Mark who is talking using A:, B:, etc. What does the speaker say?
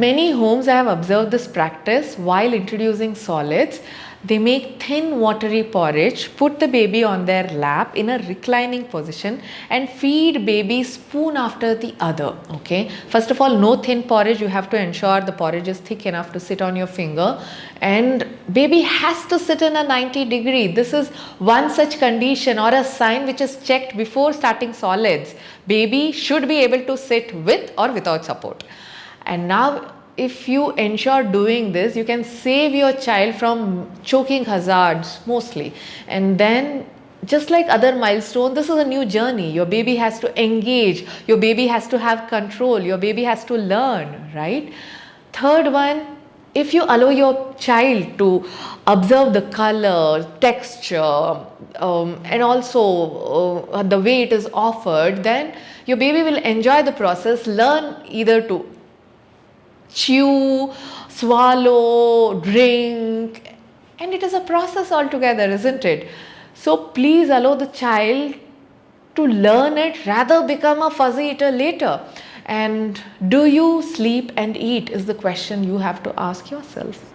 A: many homes, I have observed this practice while introducing solids. They make thin watery porridge, put the baby on their lap in a reclining position and feed baby spoon after the other. Okay. First of all, no thin porridge. You have to ensure the porridge is thick enough to sit on your finger, and baby has to sit in a 90-degree. This is one such condition or a sign which is checked before starting solids. Baby should be able to sit with or without support. And now, if you ensure doing this, you can save your child from choking hazards mostly. And then, just like other milestone, this is a new journey. Your baby has to engage, your baby has to have control, your baby has to learn, right? Third one, if you allow your child to observe the color, texture, and also the way it is offered, then your baby will enjoy the process, learn either to chew, swallow, drink, and it is a process altogether, isn't it? So please allow the child to learn it, rather become a fuzzy eater later. And do you sleep and eat is the question you have to ask yourself.